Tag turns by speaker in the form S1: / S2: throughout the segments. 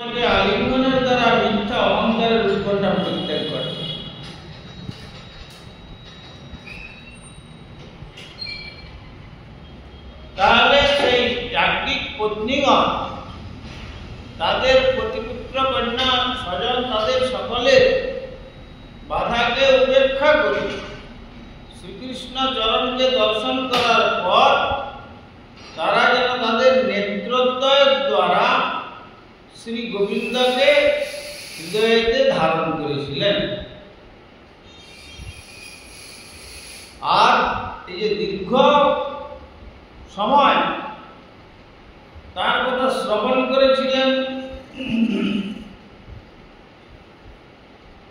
S1: চেতনাকে আলিঙ্গনের দ্বারা মিথ্যা অহংকারের উৎকণ্ঠা পরিত্যাগ করে। তাহলে সেই যাজ্ঞিক পত্নীগণ তাদের পতিপুত্র কন্যা স্বজন তাদের সকলের বাধাকে উপেক্ষা করে শ্রীকৃষ্ণ চরণকে দর্শন করার পর তারা যেন তাদের নেত্রদ্বয়ের দ্বারা শ্রী গোবিন্দকে হৃদয়েতে ধারণ করেছিলেন। আর এই যে দীর্ঘ সময় তার কথা শ্রবণ করেছিলেন,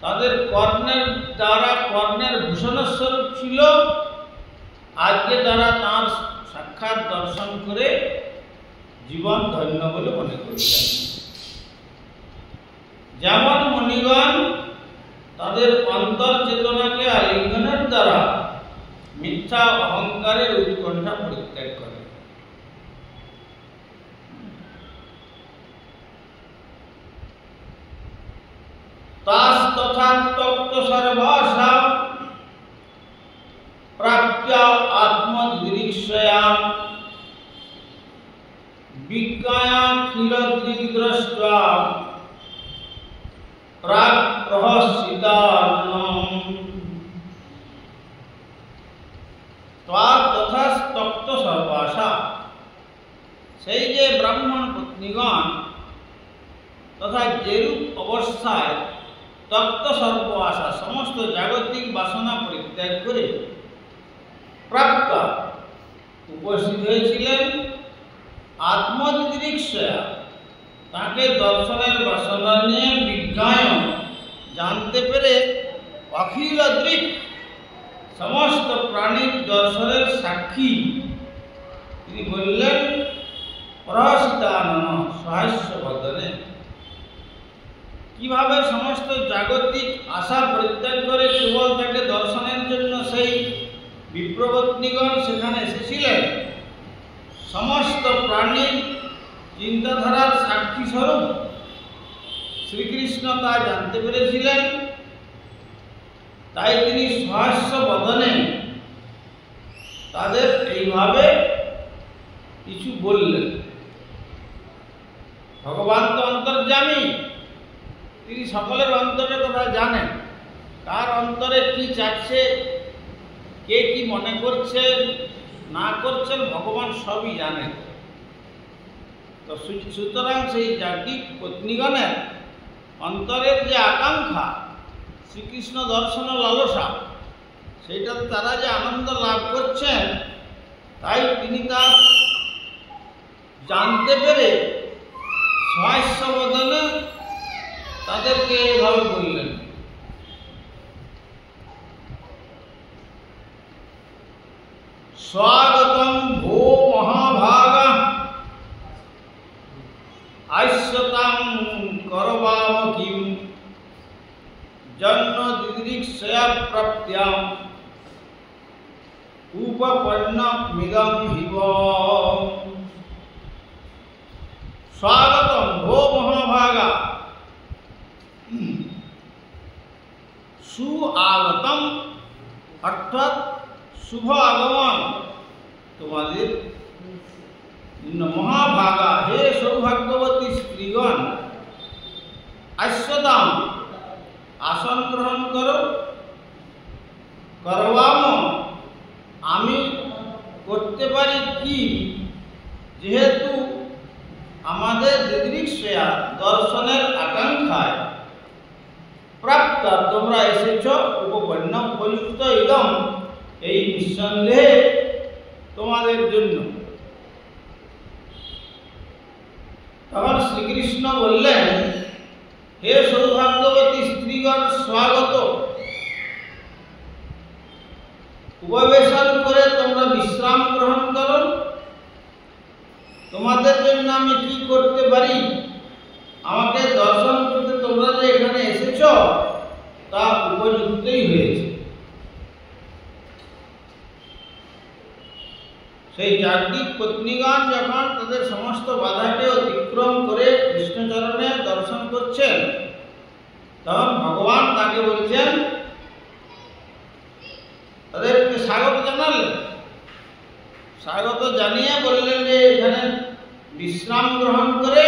S1: তাদের কর্ণের দ্বারা কর্ণের ভূষণস্বরূপ ছিল। আজকে তারা তাঁর সাক্ষাৎ দর্শন করে জীবন ধন্য বলে মনে করছেন। যেমন মণিগণ তাদের অন্তর চেতনাকে আলিঙ্গনের দ্বারা মিথ্যা অহংকারের উৎকণ্ঠা পরিত্যাগ করে। তাস তথা তক্ত সর্বাসা প্রাপ্য আত্মদৃশ্যয়া বিজ্ঞায়াখিলদৃগ্দ্রষ্ট্বা প্রাক প্রহসিতানম। তথা তক্ত সর্বাসা, সেই যে ব্রাহ্মণ পত্নীগণ তথা যেরূপ অবস্থায় তপ্ত সর্ব আশা সমস্ত জাগতিক বাসনা পরিত্যাগ করে প্রাপ্ত উপস্থিত হয়েছিলেন আত্মদিদৃক্ষয়া, তাকে দর্শনের বাসনা নিয়ে বিজ্ঞায়ন জানতে পেরে অখিল দৃক সমস্ত প্রাণীর দর্শনের সাক্ষী তিনি বললেন প্রহসিতানন সহাস্য বদনে। কিভাবে সমস্ত জাগতিক আশা পরিত্যাগ করে কেবল তাকে দর্শনের জন্য সেই বিপ্রপত্নীগণ সেখানে এসেছিলেন, সমস্ত প্রাণীর চিন্তাধারার সাক্ষী স্বরূপ শ্রীকৃষ্ণ তা জানতে পেরেছিলেন। তাই তিনি সহাস্য বদনে তাদের এইভাবে কিছু বললেন। ভগবান তো অন্তর্যামী, তিনি সকলের অন্তরের কথা জানেন। কার অন্তরে কি চাচ্ছে, কে কি মনে করছেন না করছেন, ভগবান সবই জানেন। তো সুতরাং সেই যাজ্ঞিক পত্নীগণের অন্তরের যে আকাঙ্ক্ষা শ্রীকৃষ্ণ দর্শন লালসা, সেইটাতে তারা যে আনন্দ লাভ করছেন, তাই তিনি তা জানতে পেরে সহাস্য বদনে তাদেরকে এভাবে বললেন। স্বাগতম ভো মহাভাগা আস্যতাং করবাম কিম জন্ম দিদৃক্ষয়া প্রাপ্ত্যাম উপপন্নমিদং হিব। স্বাগতম ভো মহাভাগা, সুআগতম অর্থাৎ শুভ আগমন তোমাদের। মহাভাগা, হে সৌভাগ্যবতী স্ত্রীগণ, আস্যতাম আসন গ্রহণ করো, করবাম আমি করতে পারি কি, যেহেতু আমাদের দিদৃক্ষয়া দর্শনের আকাঙ্ক্ষায় প্রাপ্ত তোমরা এসেছ, উপপন্ন উপযুক্ত ইদম এই নিঃসন্দেহে তোমাদের জন্য। তখন শ্রীকৃষ্ণ বললেন, হে সৌভাগ্যবতী স্ত্রীগণ, স্বাগত। উপবেশন করে তোমরা বিশ্রাম গ্রহণ করো। তোমাদের জন্য আমি কি করতে পারি, আমাকে দর্শন করতে তোমরা যে এখানে এসেছ তা উপযুক্তই হয়েছে। সেই যাজ্ঞিক পত্নীগণ যখন তাদের সমস্ত বাধাকে অতিক্রম করে কৃষ্ণচরণে দর্শন তখন ভগবান তাকে বলছেন, তাদেরকে স্বাগত জানালেন। স্বাগত জানিয়ে বললেন যে এখানে বিশ্রাম গ্রহণ করে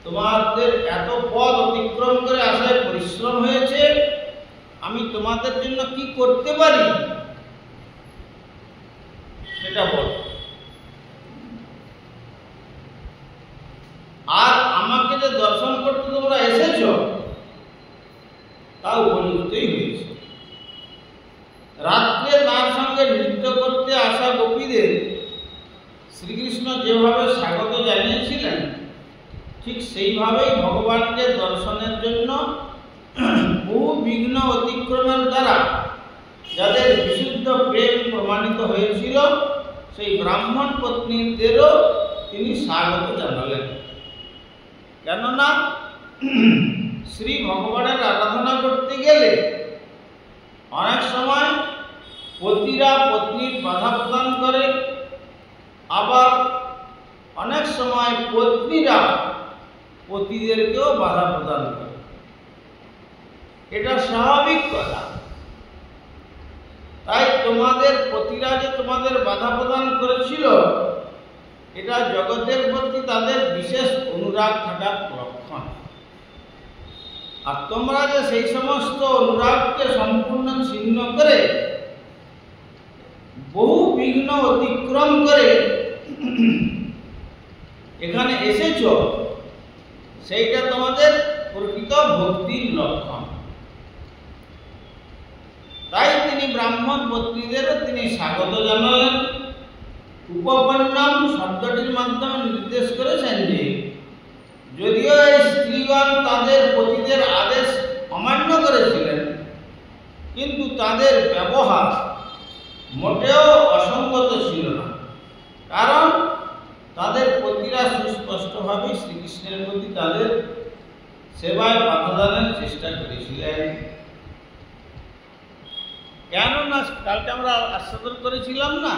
S1: তোমাদের এত পথ অতিক্রম করে আসায় পরিশ্রম হয়েছে, আমি তোমাদের জন্য কি করতে পারি সেটা বল। আর আমাকে যে দর্শন করতে তোমরা এসেছ তা উপযুক্তই হয়েছে। রাত্রে তার সঙ্গে নৃত্য করতে আসা গোপীদের শ্রীকৃষ্ণ যেভাবে স্বাগত জানিয়েছিলেন, ঠিক সেইভাবেই ভগবানকে দর্শনের জন্য বহু বিঘ্ন অতিক্রমের দ্বারা যাদের বিশুদ্ধ প্রেম প্রমাণিত হয়েছিল, সেই ব্রাহ্মণ পত্নীদেরও তিনি স্বাগত জানালেন। কেননা শ্রী ভগবানের আরাধনা করতে গেলে অনেক সময় পতিরা পত্নীর বাধা প্রদান করে, আবার অনেক সময় পত্নীরা পতিদেরকেও বাধা প্রদান করে। এটা স্বাভাবিক কথা। তাই তোমাদের পতিরা যে তোমাদের বাধা প্রদান করেছিল, এটা জগতের প্রতি তাদের বিশেষ অনুরাগ থাকার লক্ষণ। আর তোমরা যে সেই সমস্ত অনুরাগকে সম্পূর্ণ ছিন্ন করে বহু বিঘ্ন অতিক্রম করে এখানে এসেছ, সেইটা তোমাদের প্রকৃত ভক্তির লক্ষণ। তাই তিনি ব্রাহ্মণ পত্নীদেরও তিনি স্বাগত জানালেন। উপপন্নম শব্দটির মাধ্যমে নির্দেশ করেছেন যে যদিও এই স্ত্রীগণ তাদের পতিদের আদেশ অমান্য করেছিলেন, কিন্তু তাদের ব্যবহার মোটেও অসঙ্গত ছিল না। কারণ তাদের পতিরা সুস্পষ্টভাবে শ্রীকৃষ্ণের প্রতি তাদের সেবায় বাধাদানের চেষ্টা করেছিলেন। কেননা কালকে আমরা আস্বাদন করেছিলাম না,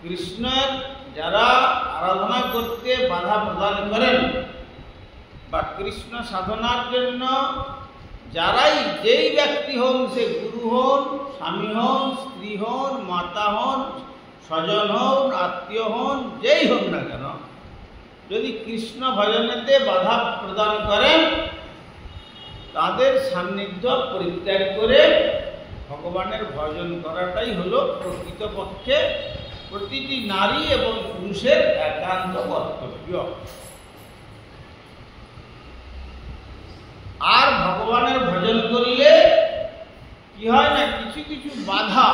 S1: কৃষ্ণের যারা আরাধনা করতে বাধা প্রদান করেন বা কৃষ্ণ সাধনার জন্য যারাই যেই ব্যক্তি হন, সে গুরু হন, স্বামী হন, স্ত্রী হন, মাতা হন, স্বজন হন, আত্মীয় হন, যেই হন না কেন, যদি কৃষ্ণ ভজনেতে বাধা প্রদান করেন, তাদের সান্নিধ্য পরিত্যাগ করে ভগবানের ভজন করাটাই হলো প্রকৃতপক্ষে প্রতিটি নারী এবং পুরুষের একান্ত কর্তব্য। আর ভগবানের ভজন করলে কি হয় না, কিছু কিছু বাধা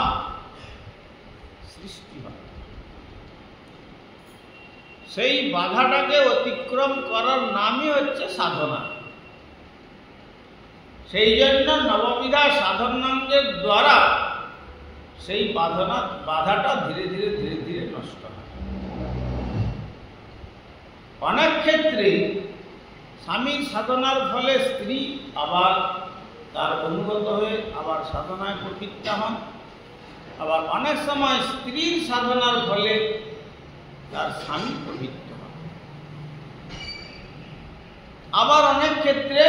S1: সৃষ্টি হয়। সেই বাধাটাকে অতিক্রম করার নামই হচ্ছে সাধনা। সেই জন্য নববিধা সাধনাঙ্গের দ্বারা সেই বাধাটা ধীরে ধীরে ধীরে ধীরে নষ্ট হয়। অনেক ক্ষেত্রে স্বামীর সাধনার ফলে স্ত্রী আবার তার অনুগত হয়ে আবার সাধনায় প্রবৃত্ত হন, আবার অনেক সময় স্ত্রীর সাধনার ফলে তার স্বামী প্রবৃত্ত হন। আবার অনেক ক্ষেত্রে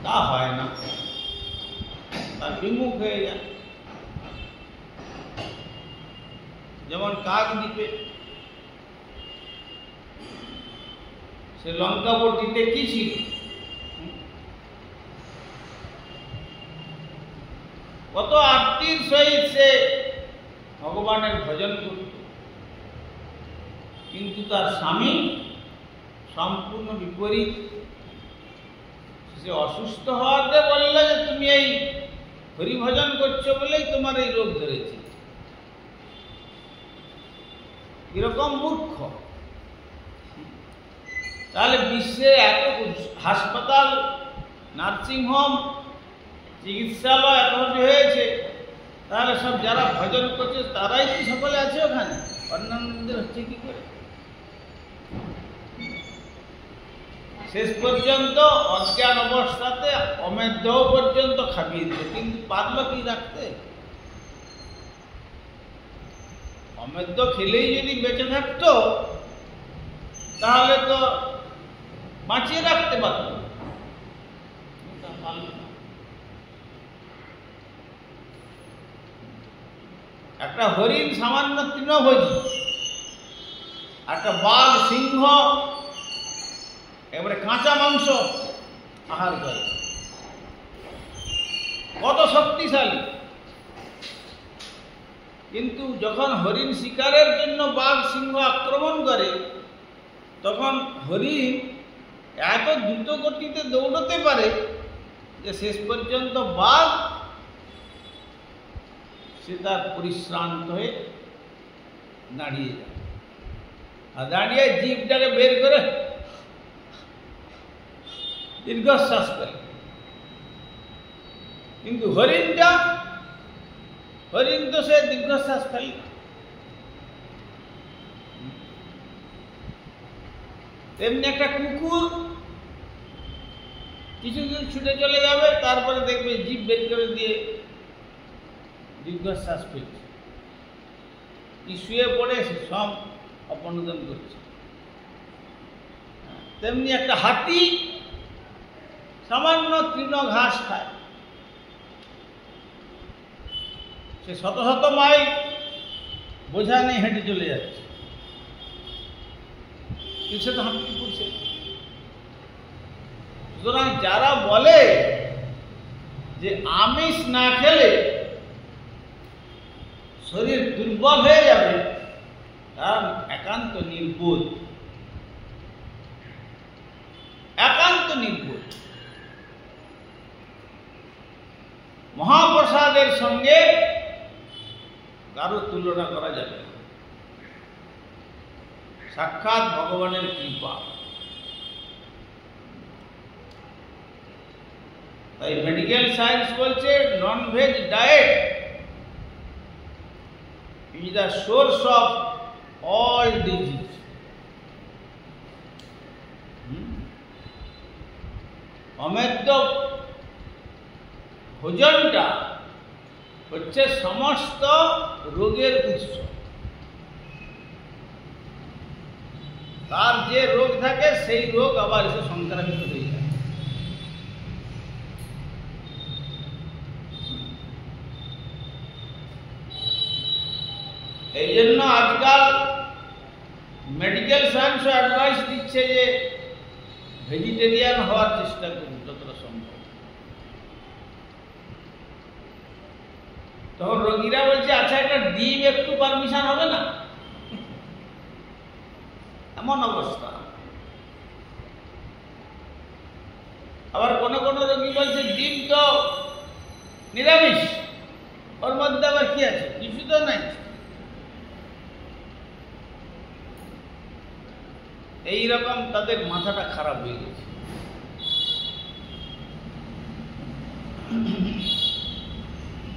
S1: তা হয় না, তার বিমুখ হয়ে যায়। যেমন কাকদ্বীপে সে লঙ্কাবতীতে কি ছিল, কত আরতির সহিত সে ভগবানের ভজন করত, কিন্তু তার স্বামী সম্পূর্ণ বিপরীত। সে অসুস্থ হওয়াতে বললে যে তুমি এই হরিভজন করছো বলেই তোমার এই রোগ ধরেছে। এরকম মূর্খ। তাহলে বিশ্বে এত হাসপাতাল, নার্সিংহোম, চিকিৎসালয় এত হয়েছে, তাহলে সব যারা ভজন করছে তারাই কি সকলে আছে ওখানে? অন্যান্যদের হচ্ছে কি করে? শেষ পর্যন্ত অজ্ঞান অবস্থাতে অমেধ্য পর্যন্ত খাবিয়ে দিল, কিন্তু পারল কি রাখতে? অমেধ্য খেলেই যদি বেঁচে থাকতো তাহলে তো বাঁচিয়ে রাখতে পারত, পারল না। একটা হরিণ সামান্য তৃণভোজী, একটা বাঘ সিংহ এবারে কাঁচা মাংস আহার করে, কত শক্তিশালী। কিন্তু যখন হরিণ শিকারের জন্য বাঘ সিংহ আক্রমণ করে, তখন হরিণ এত দ্রুত গতিতে দৌড়তে পারে যে শেষ পর্যন্ত বাঘ সে তার পরিশ্রান্ত হয়ে দাঁড়িয়ে যায়, আর দাঁড়িয়ে জিভটাকে বের করে দীর্ঘশ্বাস করে। কিন্তু হরিণ তো সে দীর্ঘশ্বাস ফেলে না। তেমনি একটা কুকুর কিছুদিন ছুটে চলে যাবে, তারপরে দেখবে জিভ বের করে দিয়ে দীর্ঘশ্বাস ফেলছে, কি শুয়ে পড়ে সে সব অপনোদন করছে। তেমনি একটা হাতি সামান্য তৃণ ঘাস খায়, সে শত শত মাইল বোঝা নেই হেঁটে চলে যাচ্ছে, কিছু তো হাঁটতে করছে। সুতরাং যারা বলে যে আমিষ না খেলে শরীর দুর্বল হয়ে যাবে, তারা একান্ত নির্বোধ, একান্ত নির্বোধ। মহাপ্রসাদের সঙ্গে কারো তুলনা করা যাবে না। সাক্ষাৎ ভগবানের কৃপা। তাই মেডিকেল সায়েন্স বলছে non veg diet is the source of all disease. অমেদ্য ভোজনটা হচ্ছে সমস্ত রোগের উৎস। তার যে রোগ থাকে সেই রোগ আবার এসে সংক্রামিত হয়ে যায়। এই জন্য আজকাল মেডিকেল সায়েন্স অ্যাডভাইস দিচ্ছে যে ভেজিটেরিয়ান হওয়ার চেষ্টা করুন যতটা সম্ভব। তখন রোগীরা বলছে আচ্ছা একটা ডিম একটু পারমিশন হবে না, এমন অবস্থা। আবার কোন কোন রোগী বলছে ডিম তো নিরামিষ, ওর মধ্যে আবার কি আছে, কিছু তো নাই। এইরকম তাদের মাথাটা খারাপ হয়ে গেছে।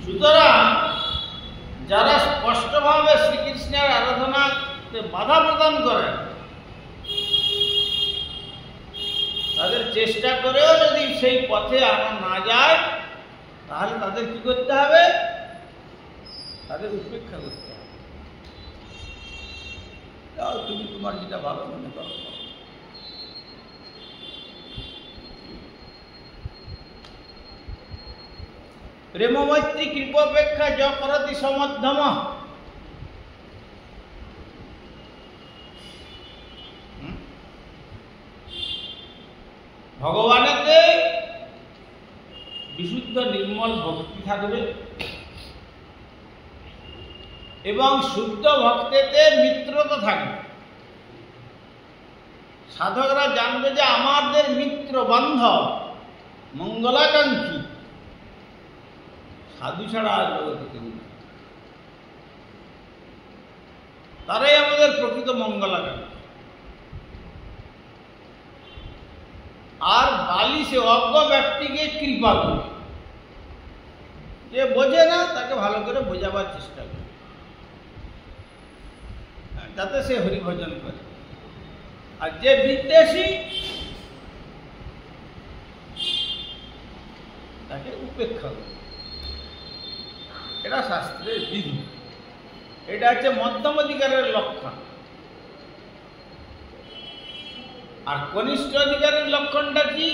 S1: সুতরাং যারা স্পষ্টভাবে শ্রীকৃষ্ণের আরাধনাতে বাধা প্রদান করেন, তাদের চেষ্টা করেও যদি সেই পথে আনা না যায়, তাহলে তাদের কি করতে হবে? তাদের উপেক্ষা করতে হবে। যাও, তুমি তোমার যেটা ভালো মনে করো। প্রেম মৈত্রী কৃপোপেক্ষা য করতি সমধ্যম। ভগবানেতে বিশুদ্ধ নির্মল ভক্তি থাকবে এবং শুদ্ধ ভক্তেতে মিত্রতা থাকবে। সাধকরা জানবে যে আমাদের মিত্র বান্ধব মঙ্গলাকাঙ্ক্ষী সাধু ছাড়া আর জগতে কেউ নেই। তারাই আমাদের প্রকৃত মঙ্গলাকাঙ্ক্ষী। আর বালি সে অজ্ঞ ব্যক্তিকে কৃপা করে, যে বোঝে না তাকে ভালো করে বোঝাবার চেষ্টা করে, যাতে সে হরিভজন করে। আর যে বিদ্বেষী তাকে উপেক্ষা করে। এটা শাস্ত্রের বিধি। এটা হচ্ছে মধ্যম অধিকারের লক্ষণ। আর কনিষ্ঠ অধিকারের লক্ষণটা কি?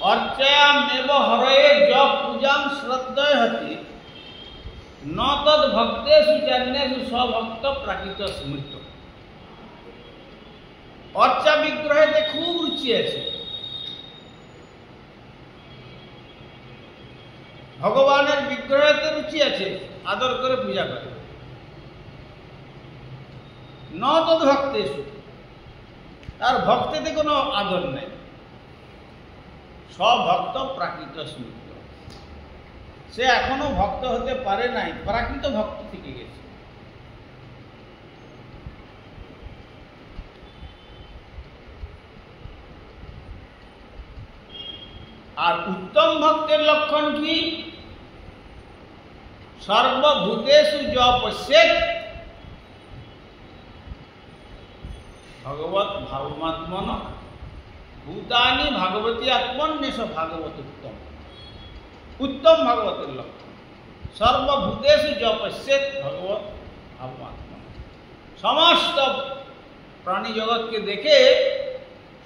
S1: अर्चयामेव हरये ज पूजां श्रद्धयति न तद् भक्तेषु चान्येषु स्वभक्त प्राकृत स्मृत। अर्चा विग्रहेते खूब रुचि আছে, ভগবানের বিগ্রহেতে রুচি আছে, আদর করে পূজা করে। ন তদ ভক্তেষু, তার ভক্তেতে কোনো আদর নেই। স্বভক্ত প্রাকৃত স্মৃত, সে এখনো ভক্ত হতে পারে নাই, প্রাকৃত ভক্ত থেকে গেছে। আর উত্তম ভক্তের লক্ষণ কি? সর্বভূতেষু য পশ্যেৎ ভগবত ভাবমাত্মন ভূতানি ভাগবতী আত্মন্যেষ ভাগবত উত্তম। উত্তম ভাগবতের লক্ষণ সর্বভূতেষু য পশ্যেৎ ভগবত ভাবমাত্মন, সমস্ত প্রাণী জগৎকে দেখে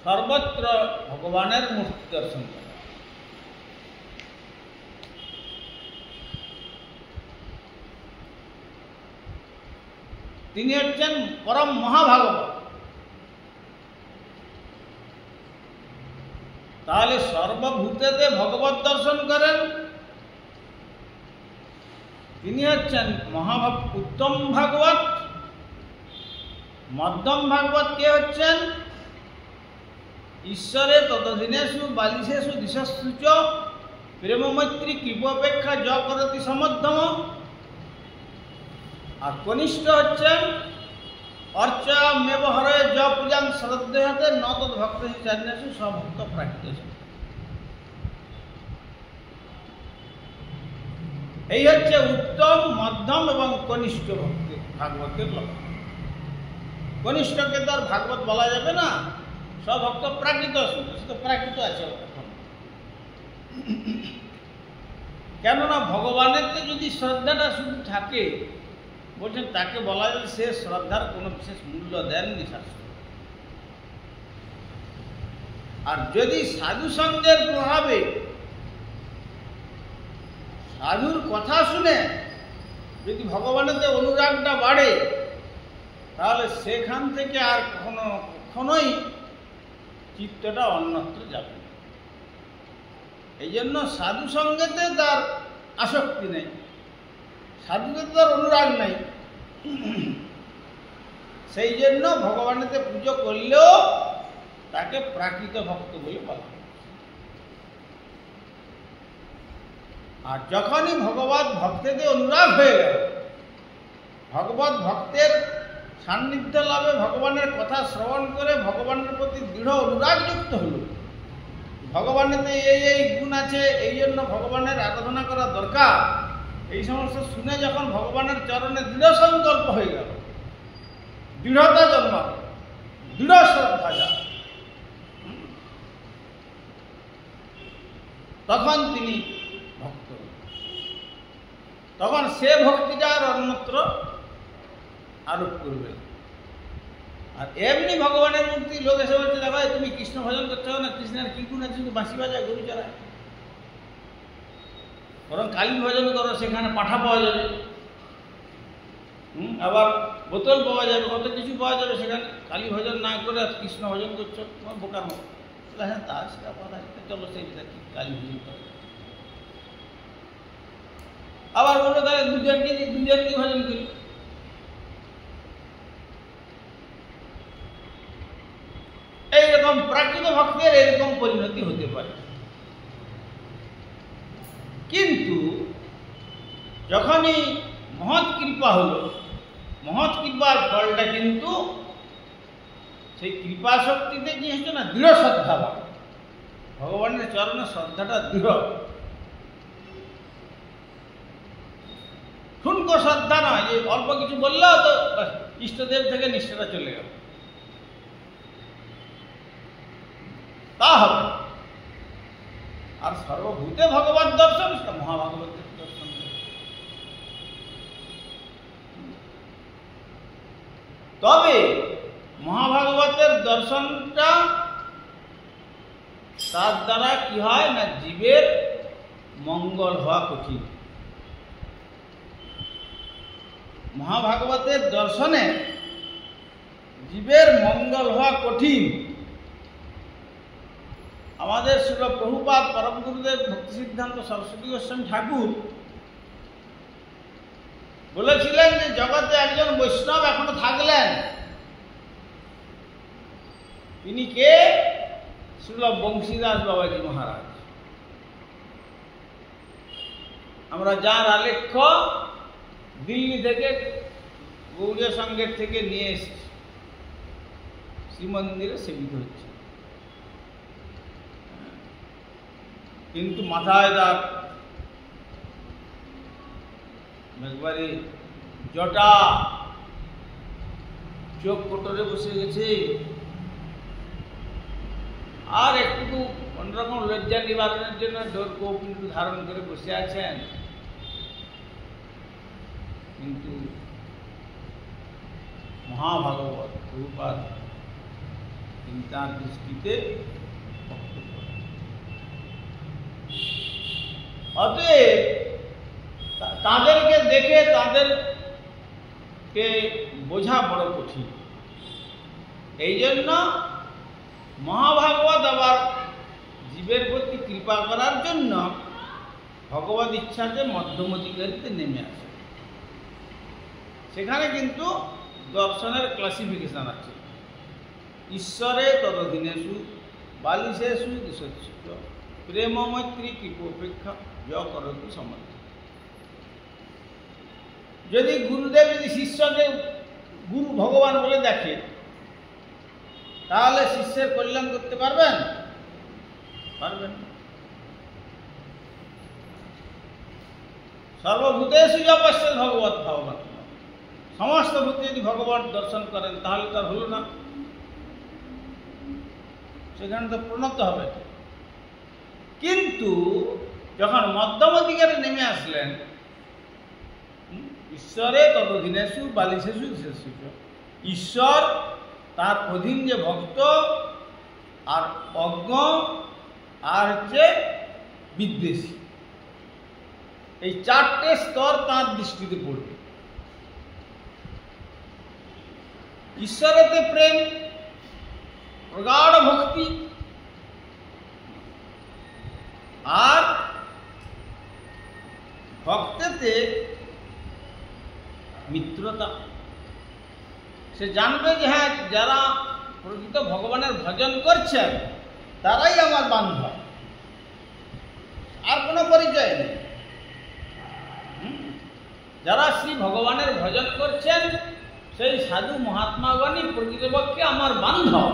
S1: সর্বত্র ভগবানের মূর্তি দর্শন করে। তিনি হচ্ছেন পরম মহাভাগবত। তাহলে সর্বভূতেতে ভগবত দর্শন করেন, তিনি হচ্ছেন উত্তম ভাগবত। মধ্যম ভাগবত কে হচ্ছেন? ঈশ্বরে ততদিনেষু বালিশেষু দিশস্যু চ প্রেম মৈত্রী কৃপোপেক্ষা য করতি সমধ্যম। আর কনিষ্ঠ হচ্ছেন অর্চয়ামেব হরয়ে য পূজাং শ্রদ্ধেয়তে ন তদ্ ভক্তেষু চান্যেষু স্বভক্ত প্রাকৃত। এই হচ্ছে উত্তম, মধ্যম এবং কনিষ্ঠ ভক্তি ভাগবতের লক্ষণ। কনিষ্ঠকে তো আর ভাগবত বলা যাবে না, স্বভক্ত প্রাকৃত, সে তো প্রাকৃত আছে এখন। কেননা ভগবানের যদি শ্রদ্ধাটা শুধু থাকে, বলছেন তাকে বলা যায় সে শ্রদ্ধার কোনো বিশেষ মূল্য দেননি শাস্ত্র। আর যদি সাধু সঙ্গের প্রভাবে সাধুর কথা শুনে যদি ভগবানেতে অনুরাগটা বাড়ে, তাহলে সেখান থেকে আর কখনোই চিত্তটা অন্যত্র যাবে না। এই জন্য সাধু সঙ্গেতে তার আসক্তি নেই, সাধুতে তার অনুরাগ নাই। সেই জন্য ভগবানেতে পুজো করলেও তাকে প্রাকৃত ভক্ত বলে বলা হয়। আর যখনই ভগবত ভক্তেতে অনুরাগ হয়ে গেল, ভগবত ভক্তের সান্নিধ্য লাভে ভগবানের কথা শ্রবণ করে ভগবানের প্রতি দৃঢ় অনুরাগ যুক্ত হল, ভগবানেতে এই গুণ আছে, এই জন্য ভগবানের আরাধনা করা দরকার, এই সমস্ত শুনে যখন ভগবানের চরণে দৃঢ় সংকল্প হয়ে গেল, দৃঢ়তা জন্মাবে, দৃঢ় শ্রদ্ধা যা, তখন তিনি ভক্ত, তখন সে ভক্তিটা আর অন্যত্র আরোপ করবে। আর এমনি ভগবানের মূর্তি লোক এসে বলছে, দেখো তুমি কৃষ্ণ ভজন করতে হবে না, কৃষ্ণের কি গুণ আছে, তুমি বাঁশি বাজায়, গরু চড়ায়, বরং কালী ভজন করো, সেখানে পাঠা পাওয়া যাবে, আবার বোতল পাওয়া যাবে, কত কিছু পাওয়া যাবে সেখানে। কালী ভজন না করে কৃষ্ণ ভজন করছো, তোমার বোকার মতো। হ্যাঁ, তা সেটা কথা, চলো সেইটা কি কালী ভজন করে। আবার বলবো তাহলে দুজনকে ভজন করি। এইরকম প্রাকৃত ভক্তের এরকম পরিণতি হতে পারে। কিন্তু যখনই মহৎ কৃপা হলো, মহৎ কৃপার ফলটা কিন্তু সেই কৃপা শক্তিতে কি হচ্ছে না, দৃঢ় শ্রদ্ধা, ভগবানের চরণে শ্রদ্ধাটা দৃঢ়, ঠুনকো শ্রদ্ধা নয় যে অল্প কিছু বললেও তো ইষ্টদেব থেকে নিষ্ঠাটা চলে গেল, তা হবে। আর সর্বভূতে ভগবত দর্শন, সেটা মহাভাগবতের দর্শন। তবে মহাভাগবতের দর্শনটা তার দ্বারা কি হয় না জীবের মঙ্গল হওয়া কঠিন। মহাভাগবতের দর্শনে জীবের মঙ্গল হওয়া কঠিন। আমাদের শ্রীল প্রভুপাদ পরম গুরুদেব ভক্তি সিদ্ধান্ত সরস্বতী গোস্বামী ঠাকুর বলেছিলেন যে জগতে একজন বৈষ্ণব এখনো থাকলেন, তিনি কে? শ্রীল বংশীদাস বাবাজি মহারাজ। আমরা যার আলেখ্য দিল্লি থেকে গৌড়ীয় সংঘের থেকে নিয়ে এসেছি, শ্রীমন্দিরে সেবিত হচ্ছে, কিন্তু মাথায় তার একবারে জটা, চোখ কোটরে বসে গেছে, আর একটু অন্যরকম লজ্জা নিবারণের জন্য ডোরকোপ কিন্তু ধারণ করে বসে আছেন। কিন্তু মহাভাগবত প্রভুপাদ তিনি তার দৃষ্টিতে অতএব তাদেরকে দেখে তাদেরকে বোঝা বড় কঠিন। এই জন্য মহাভাগবত আবার জীবের প্রতি কৃপা করার জন্য ভগবত ইচ্ছাতে মধ্যম অধিকারীতে নেমে আসে। সেখানে কিন্তু দর্শনের ক্লাসিফিকেশন আছে। ঈশ্বরে তদধীনেষু বালিশেষু দিশস্যু প্রেম মৈত্রী কৃপোপেক্ষা য করতু সমর্থ। যদি গুরুদেব যদি শিষ্যকে গুরু ভগবান বলে দেখে, তাহলে শিষ্যের কল্যাণ করতে পারবেন? পারবেন। সর্বভূতেষু অবশ্যই ভগবত ভাবনা, সমস্ত ভূতে যদি ভগবান দর্শন করেন তাহলে তার হলো না, সেখানে তো প্রণত হবে। কিন্তু যখন মধ্যম অধিকারে নেমে আসলেন, ঈশ্বরে তদধীনেষু বালিশেষু দিশস্যু, ঈশ্বর তার অধীন যে ভক্ত আর অজ্ঞ আর হচ্ছে বিদ্বেষী, এই চারটে স্তর তার দৃষ্টিতে পড়বে। ঈশ্বরেতে প্রেম, প্রগাঢ় ভক্তি, আর ভক্তেতে মিত্রতা। সে জানবে যে হ্যাঁ, যারা প্রকৃত ভগবানের ভজন করছেন তারাই আমার বান্ধব, আর কোনো পরিচয় নেই। যারা শ্রী ভগবানের ভজন করছেন সেই সাধু মহাত্মাগণই প্রকৃতপক্ষে আমার বান্ধব,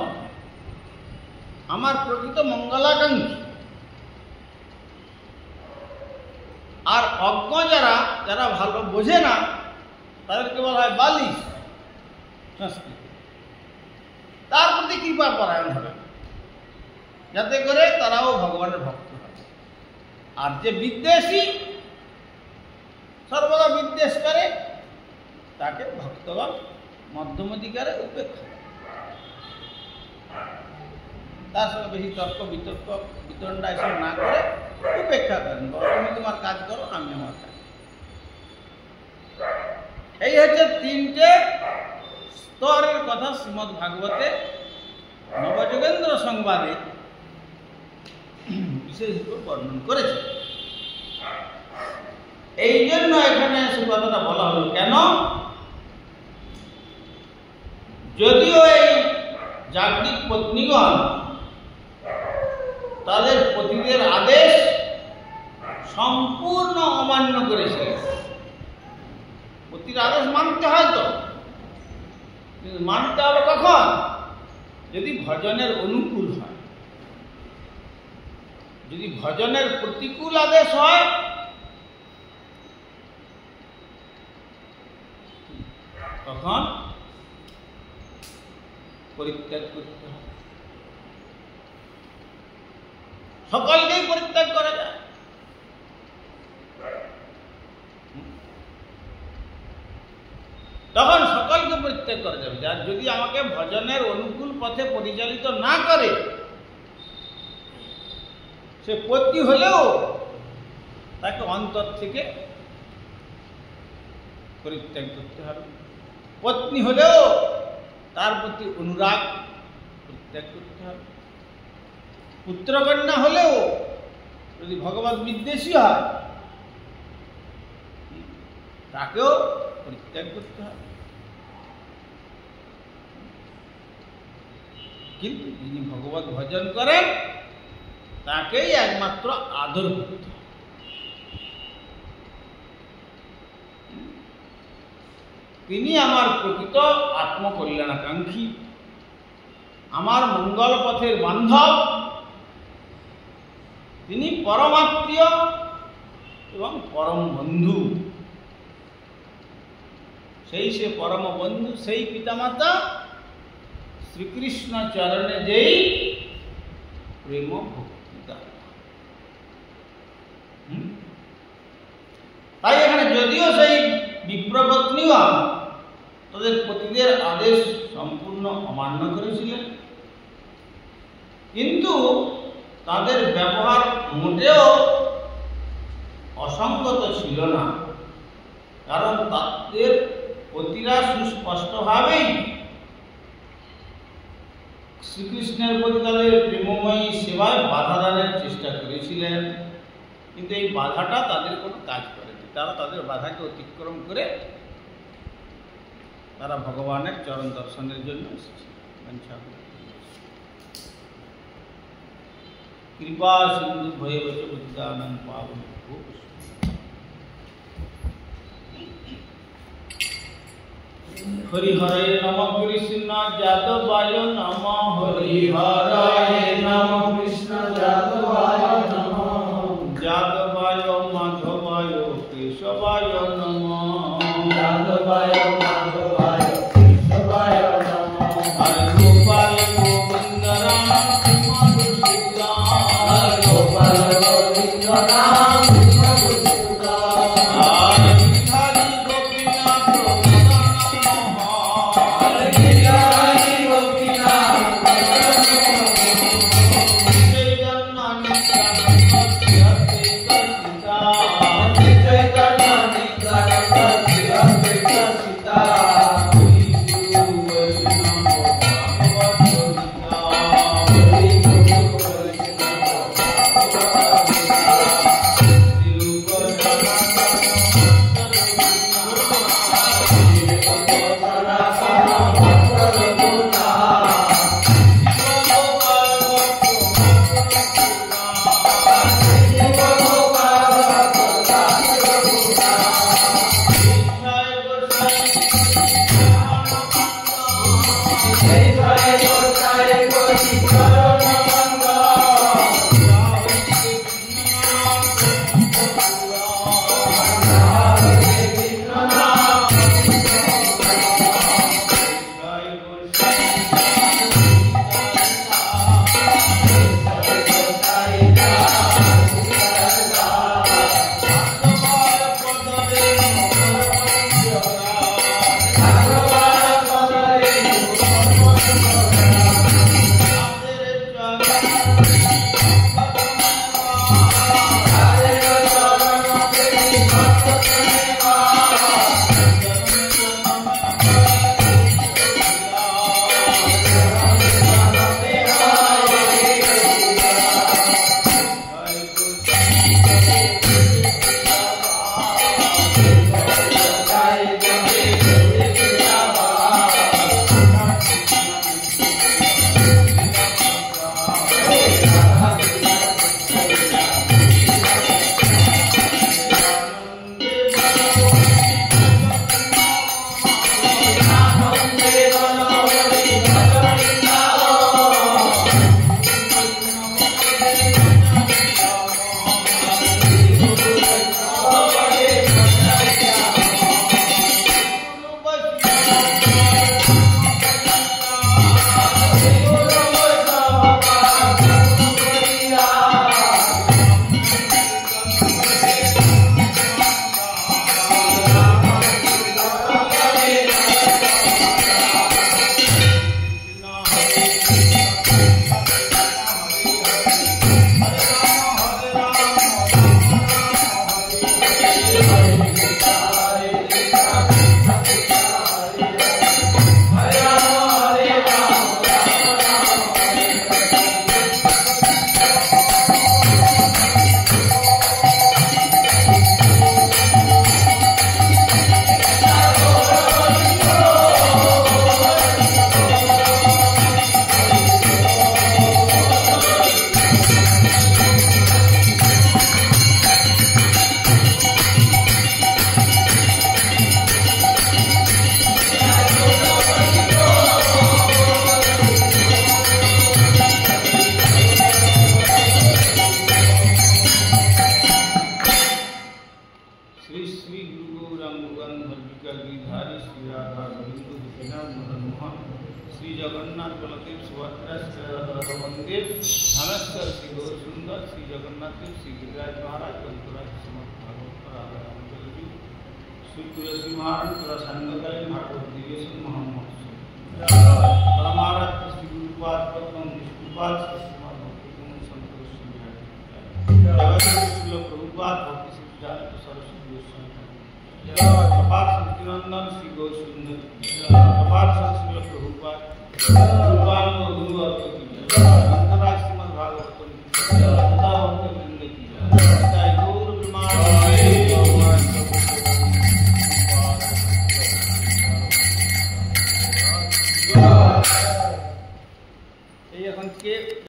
S1: আমার প্রকৃত মঙ্গলাকাঙ্ক্ষী। আর অজ্ঞ যারা ভালো বোঝে না, তাদেরকে বলা হয় বালিশ সংস্কৃতি। তার প্রতি কৃপা পরায়ণ হবে, যাতে করে তারাও ভগবানের ভক্ত হয়। আর যে বিদ্বেষী, সর্বদা বিদ্বেষ করে, তাকে ভক্তগণ মধ্যম অধিকারে উপেক্ষা, তার সঙ্গে বেশি তর্ক বিতর্ক বিতণ্ডা এসব না করে উপেক্ষা করেন। তুমি তোমার কাজ করো, আমি আমার কাজ। এই হচ্ছে তিনটে স্তরের কথা শ্রীমদ্ ভাগবতে নবযোগেন্দ্র সংবাদে বিশেষভাবে বর্ণন করেছে। এই জন্য এখানে সে কথাটা বলা হলো কেন? যদিও এই জাগতিক পত্নীগণ তাদের পতিদের আদেশ সম্পূর্ণ অমান্য করেছিল। পতির আদেশ মানতে হয় তো, কিন্তু মানতে হবে কখন? যদি ভজনের অনুকূল হয়। যদি ভজনের প্রতিকূল আদেশ হয়, তখন পরিত্যাগ করতে হবে। সকলকেই পরিত্যাগ করা যায়। তখন সকলকে পরিত্যাগ করা যাবে। আর যদি আমাকে ভজনের অনুকূল পথে পরিচালিত না করে, সে পতি হলেও তাকে অন্তর থেকে পরিত্যাগ করতে হবে। পত্নী হলেও তার প্রতি অনুরাগ পরিত্যাগ করতে হবে। পুত্রকন্যা হলেও যদি ভগবত বিদ্বেষী হয় তাকেও পরিত্যাগ করতে হবে। কিন্তু যিনি ভগবত ভজন করেন তাকেই একমাত্র আদর করতে হবে। তিনি আমার প্রকৃত আত্মকল্যাণাকাঙ্ক্ষী, আমার মঙ্গল পথের বান্ধব, তিনি পরমাত্মীয় এবং পরম বন্ধু। সেই সে পরম বন্ধু, সেই পিতামাতা শ্রীকৃষ্ণ চরণে যেই প্রেম ভক্তি দান। তাই এখানে যদিও সেই বিপ্রপত্নীগণ তাদের পতিদের আদেশ সম্পূর্ণ অমান্য করেছিলেন, কিন্তু তাদের ব্যবহার মোটেও অসঙ্গত ছিল না। কারণ তাদের পতিরা সুস্পষ্টভাবেই শ্রীকৃষ্ণের প্রতি তাদের প্রেমময়ী সেবায় বাধা দানের চেষ্টা করেছিলেন, কিন্তু এই বাধাটা তাদের কোনো কাজ করেনি। তারা তাদের বাধাকে অতিক্রম করে তারা ভগবানের চরণ দর্শনের জন্য এসেছে। কৃপা সিন্ধু ভয়বচ পতিতানাং পাবনেভ্যো। হরিহরায় নমঃ কৃষ্ণ যাদবায় নমঃ। হরিহরায় নমঃ কৃষ্ণ যাদবায় নমঃ। যাদবায় মাধবায় কেশবায় নমঃ। যাদবায় মাধবায় কেশবায় নমঃ। হরে গোপাল গোবিন্দ রাম মধুসূদন। হরে গোপাল গোবিন্দ রাম মধুসূদন। হরে বিহারী গোপীনাথ जगन्नाथ बलदेव सुभद्रा मंदिर धनेश्वर श्री गौर सुंदर श्री जगन्नाथ देव श्री गिरिराज महाराज गंतराज समर्थ भागवत श्री तुलसी महाराज तुरा संगकालीन भागवत दिव्य मोहम्मद महाराज श्री गुरुपाद प्रथम विष्णुपाद प्रभुपाद भक्ति सिद्धांत सरस्वती गोस्वामी अपार सच्चिदानंद श्री गौर सुंदर अपार संस्कृत प्रभुपाद गुरु